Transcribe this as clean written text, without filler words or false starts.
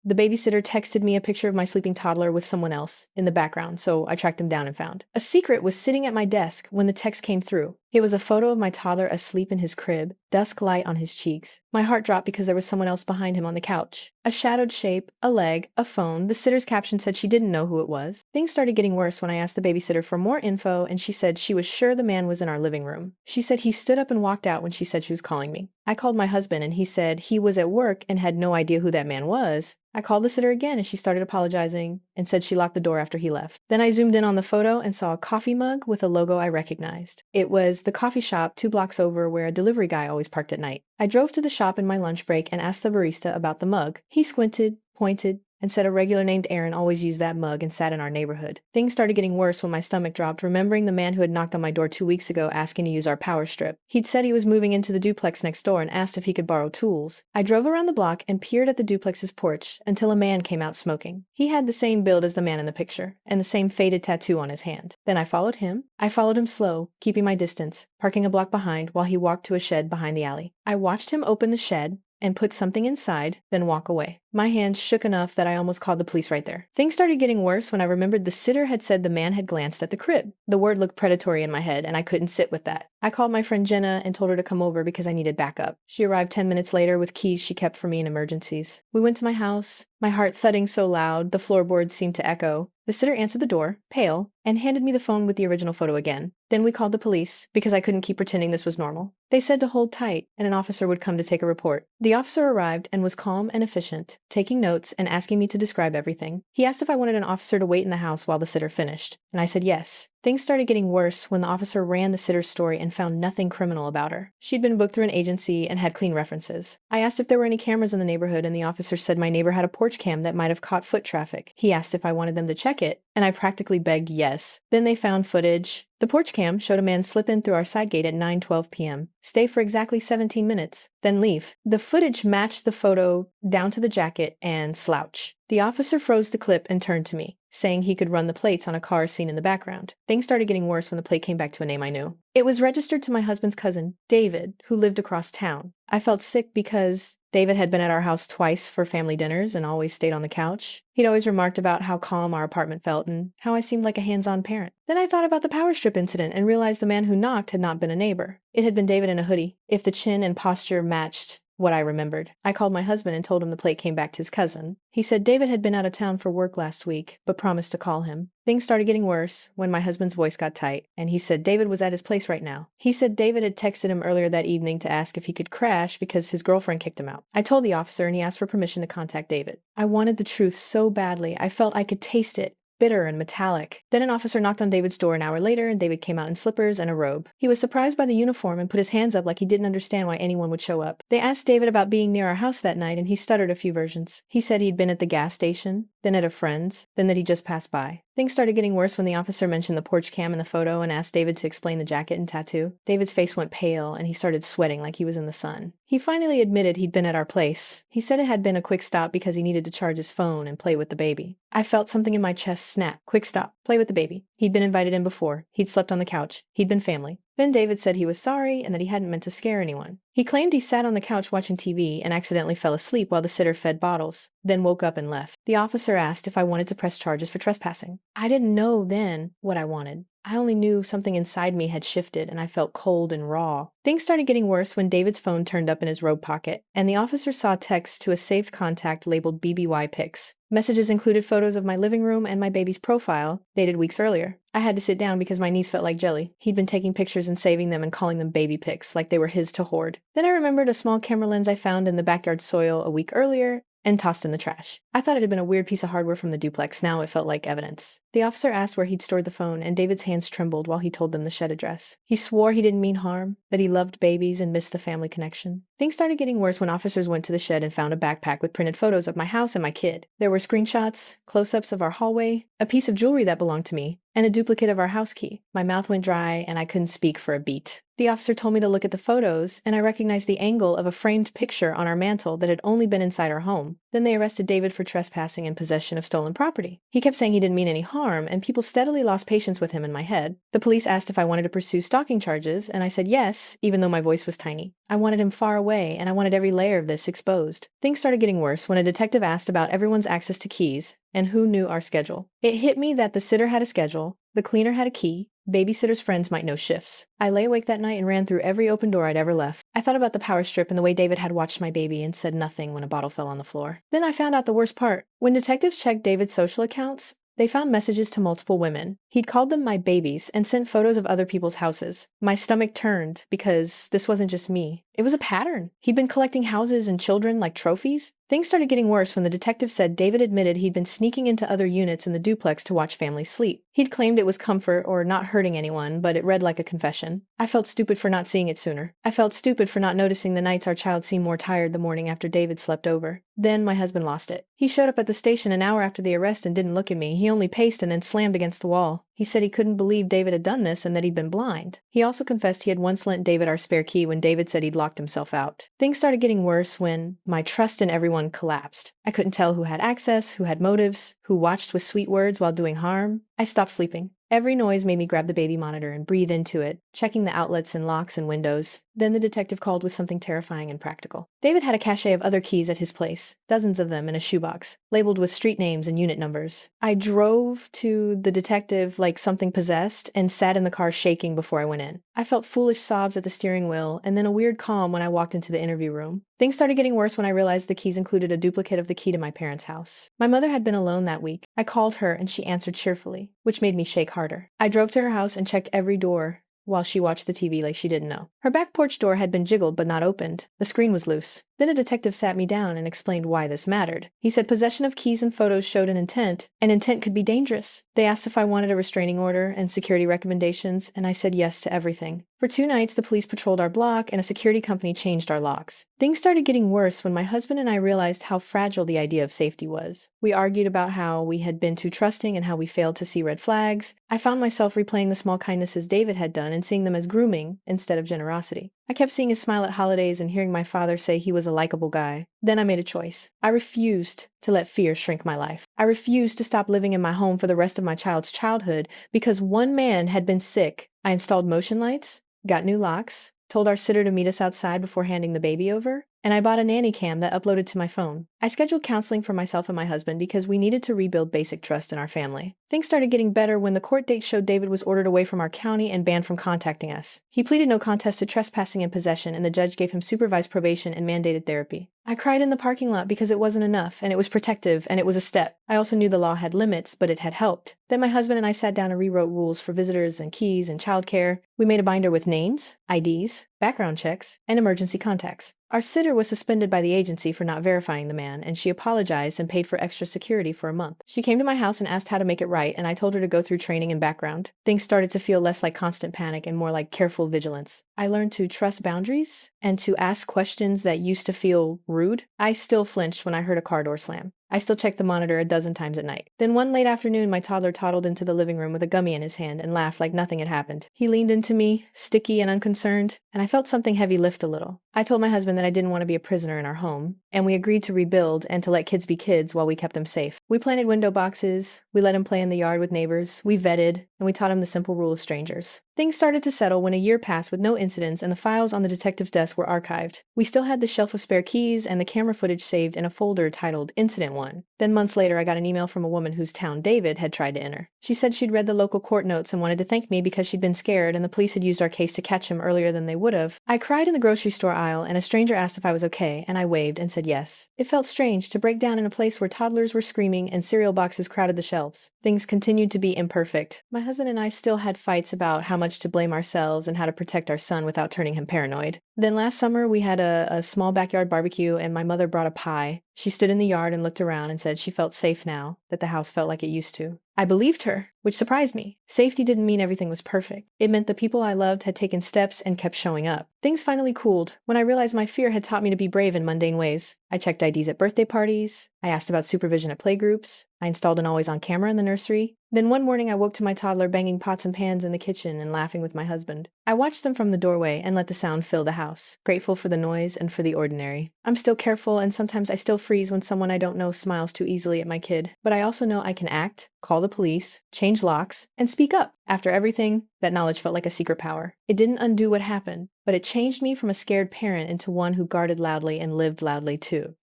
The babysitter texted me a picture of my sleeping toddler with someone else in the background, so I tracked him down and found. A secret was sitting at my desk when the text came through. It was a photo of my toddler asleep in his crib, dusk light on his cheeks. My heart dropped because there was someone else behind him on the couch. A shadowed shape, a leg, a phone. The sitter's caption said she didn't know who it was. Things started getting worse when I asked the babysitter for more info, and she said she was sure the man was in our living room. She said he stood up and walked out when she said she was calling me. I called my husband, and he said he was at work and had no idea who that man was. I called the sitter again, and she started apologizing and said she locked the door after he left. Then I zoomed in on the photo and saw a coffee mug with a logo I recognized. It was the coffee shop 2 blocks over where a delivery guy always parked at night. I drove to the shop in my lunch break and asked the barista about the mug. He squinted, pointed, and said a regular named Aaron always used that mug and sat in our neighborhood. Things started getting worse when my stomach dropped, remembering the man who had knocked on my door 2 weeks ago asking to use our power strip. He'd said he was moving into the duplex next door and asked if he could borrow tools. I drove around the block and peered at the duplex's porch until a man came out smoking. He had the same build as the man in the picture, and the same faded tattoo on his hand. Then I followed him. I followed him slow, keeping my distance, parking a block behind while he walked to a shed behind the alley. I watched him open the shed and put something inside, then walk away. My hands shook enough that I almost called the police right there. Things started getting worse when I remembered the sitter had said the man had glanced at the crib. The word looked predatory in my head, and I couldn't sit with that. I called my friend Jenna and told her to come over because I needed backup. She arrived 10 minutes later with keys she kept for me in emergencies. We went to my house, my heart thudding so loud the floorboards seemed to echo. The sitter answered the door, pale, and handed me the phone with the original photo again. Then we called the police because I couldn't keep pretending this was normal. They said to hold tight, and an officer would come to take a report. The officer arrived and was calm and efficient, taking notes and asking me to describe everything. He asked if I wanted an officer to wait in the house while the sitter finished, and I said yes. Things started getting worse when the officer ran the sitter's story and found nothing criminal about her. She'd been booked through an agency and had clean references. I asked if there were any cameras in the neighborhood, and the officer said my neighbor had a porch cam that might have caught foot traffic. He asked if I wanted them to check it, and I practically begged yes. Then they found footage. The porch cam showed a man slip in through our side gate at 9:12 p.m., stay for exactly 17 minutes, then leave. The footage matched the photo down to the jacket and slouch. The officer froze the clip and turned to me, saying he could run the plates on a car seen in the background. Things started getting worse when the plate came back to a name I knew. It was registered to my husband's cousin, David, who lived across town. I felt sick because David had been at our house twice for family dinners and always stayed on the couch. He'd always remarked about how calm our apartment felt and how I seemed like a hands-on parent. Then I thought about the power strip incident and realized the man who knocked had not been a neighbor. It had been David in a hoodie, if the chin and posture matched what I remembered. I called my husband and told him the plate came back to his cousin. He said David had been out of town for work last week, but promised to call him. Things started getting worse when my husband's voice got tight, and he said David was at his place right now. He said David had texted him earlier that evening to ask if he could crash because his girlfriend kicked him out. I told the officer, and he asked for permission to contact David. I wanted the truth so badly. I felt I could taste it. Bitter and metallic. Then an officer knocked on David's door an hour later, and David came out in slippers and a robe. He was surprised by the uniform and put his hands up like he didn't understand why anyone would show up. They asked David about being near our house that night, and he stuttered a few versions. He said he'd been at the gas station, then at a friend's, then that he just passed by. Things started getting worse when the officer mentioned the porch cam in the photo and asked David to explain the jacket and tattoo. David's face went pale, and he started sweating like he was in the sun. He finally admitted he'd been at our place. He said it had been a quick stop because he needed to charge his phone and play with the baby. I felt something in my chest snap. Quick stop. Play with the baby. He'd been invited in before. He'd slept on the couch. He'd been family. Then David said he was sorry and that he hadn't meant to scare anyone. He claimed he sat on the couch watching TV and accidentally fell asleep while the sitter fed bottles, then woke up and left. The officer asked if I wanted to press charges for trespassing. I didn't know then what I wanted. I only knew something inside me had shifted, and I felt cold and raw. Things started getting worse when David's phone turned up in his robe pocket, and the officer saw text to a saved contact labeled BBY Pics. Messages included photos of my living room and my baby's profile, dated weeks earlier. I had to sit down because my knees felt like jelly. He'd been taking pictures and saving them and calling them baby pics, like they were his to hoard. Then I remembered a small camera lens I found in the backyard soil a week earlier, and tossed in the trash. I thought it had been a weird piece of hardware from the duplex. Now it felt like evidence. The officer asked where he'd stored the phone, and David's hands trembled while he told them the shed address. He swore he didn't mean harm, that he loved babies and missed the family connection. Things started getting worse when officers went to the shed and found a backpack with printed photos of my house and my kid. There were screenshots, close-ups of our hallway, a piece of jewelry that belonged to me, and a duplicate of our house key. My mouth went dry, and I couldn't speak for a beat. The officer told me to look at the photos, and I recognized the angle of a framed picture on our mantle that had only been inside our home. Then they arrested David for trespassing and possession of stolen property. He kept saying he didn't mean any harm, and people steadily lost patience with him in my head. The police asked if I wanted to pursue stalking charges, and I said yes, even though my voice was tiny. I wanted him far away, and I wanted every layer of this exposed. Things started getting worse when a detective asked about everyone's access to keys and who knew our schedule. It hit me that the sitter had a schedule, the cleaner had a key, babysitter's friends might know shifts. I lay awake that night and ran through every open door I'd ever left. I thought about the power strip and the way David had watched my baby and said nothing when a bottle fell on the floor. Then I found out the worst part. When detectives checked David's social accounts, they found messages to multiple women. He'd called them my babies and sent photos of other people's houses. My stomach turned because this wasn't just me. It was a pattern. He'd been collecting houses and children like trophies. Things started getting worse when the detective said David admitted he'd been sneaking into other units in the duplex to watch families sleep. He'd claimed it was comfort or not hurting anyone, but it read like a confession. I felt stupid for not seeing it sooner. I felt stupid for not noticing the nights our child seemed more tired the morning after David slept over. Then my husband lost it. He showed up at the station an hour after the arrest and didn't look at me. He only paced and then slammed against the wall. He said he couldn't believe David had done this and that he'd been blind. He also confessed he had once lent David our spare key when David said he'd locked himself out. Things started getting worse when my trust in everyone collapsed. I couldn't tell who had access, who had motives, who watched with sweet words while doing harm. I stopped sleeping. Every noise made me grab the baby monitor and breathe into it, checking the outlets and locks and windows. Then the detective called with something terrifying and practical. David had a cache of other keys at his place, dozens of them in a shoebox, labeled with street names and unit numbers. I drove to the detective like something possessed and sat in the car shaking before I went in. I felt foolish sobs at the steering wheel and then a weird calm when I walked into the interview room. Things started getting worse when I realized the keys included a duplicate of the key to my parents' house. My mother had been alone that week. I called her and she answered cheerfully, which made me shake harder. I drove to her house and checked every door while she watched the TV like she didn't know. Her back porch door had been jiggled but not opened. The screen was loose. Then a detective sat me down and explained why this mattered. He said possession of keys and photos showed an intent, and intent could be dangerous. They asked if I wanted a restraining order and security recommendations, and I said yes to everything. For 2 nights, the police patrolled our block, and a security company changed our locks. Things started getting worse when my husband and I realized how fragile the idea of safety was. We argued about how we had been too trusting and how we failed to see red flags. I found myself replaying the small kindnesses David had done and seeing them as grooming instead of generosity. I kept seeing his smile at holidays and hearing my father say he was a likable guy. Then I made a choice. I refused to let fear shrink my life. I refused to stop living in my home for the rest of my child's childhood because one man had been sick. I installed motion lights, got new locks, told our sitter to meet us outside before handing the baby over, and I bought a nanny cam that uploaded to my phone. I scheduled counseling for myself and my husband because we needed to rebuild basic trust in our family. Things started getting better when the court date showed David was ordered away from our county and banned from contacting us. He pleaded no contest to trespassing and possession, and the judge gave him supervised probation and mandated therapy. I cried in the parking lot because it wasn't enough, and it was protective, and it was a step. I also knew the law had limits, but it had helped. Then my husband and I sat down and rewrote rules for visitors and keys and childcare. We made a binder with names, IDs, background checks, and emergency contacts. Our sitter was suspended by the agency for not verifying the man, and she apologized and paid for extra security for a month. She came to my house and asked how to make it right, and I told her to go through training and background. Things started to feel less like constant panic and more like careful vigilance. I learned to trust boundaries and to ask questions that used to feel rude. I still flinched when I heard a car door slam. I still checked the monitor a dozen times at night. Then one late afternoon, my toddler toddled into the living room with a gummy in his hand and laughed like nothing had happened. He leaned into me, sticky and unconcerned, and I felt something heavy lift a little. I told my husband that I didn't want to be a prisoner in our home, and we agreed to rebuild and to let kids be kids while we kept them safe. We planted window boxes, we let him play in the yard with neighbors, we vetted, and we taught him the simple rule of strangers. Things started to settle when a year passed with no incidents and the files on the detective's desk were archived. We still had the shelf of spare keys and the camera footage saved in a folder titled Incident 1. Then months later, I got an email from a woman whose town David had tried to enter. She said she'd read the local court notes and wanted to thank me because she'd been scared and the police had used our case to catch him earlier than they would have. I cried in the grocery store aisle and a stranger asked if I was okay, and I waved and said yes. It felt strange to break down in a place where toddlers were screaming and cereal boxes crowded the shelves. Things continued to be imperfect. My husband and I still had fights about how much to blame ourselves and how to protect our son without turning him paranoid. Then last summer, we had a small backyard barbecue and my mother brought a pie. She stood in the yard and looked around and said she felt safe now, that the house felt like it used to. I believed her, which surprised me. Safety didn't mean everything was perfect. It meant the people I loved had taken steps and kept showing up. Things finally cooled when I realized my fear had taught me to be brave in mundane ways. I checked IDs at birthday parties. I asked about supervision at playgroups. I installed an always-on camera in the nursery. Then one morning I woke to my toddler banging pots and pans in the kitchen and laughing with my husband. I watched them from the doorway and let the sound fill the house, grateful for the noise and for the ordinary. I'm still careful, and sometimes I still freeze when someone I don't know smiles too easily at my kid. But I also know I can act, call the police, change locks, and speak up. After everything, that knowledge felt like a secret power. It didn't undo what happened, but it changed me from a scared parent into one who guarded loudly and lived loudly too.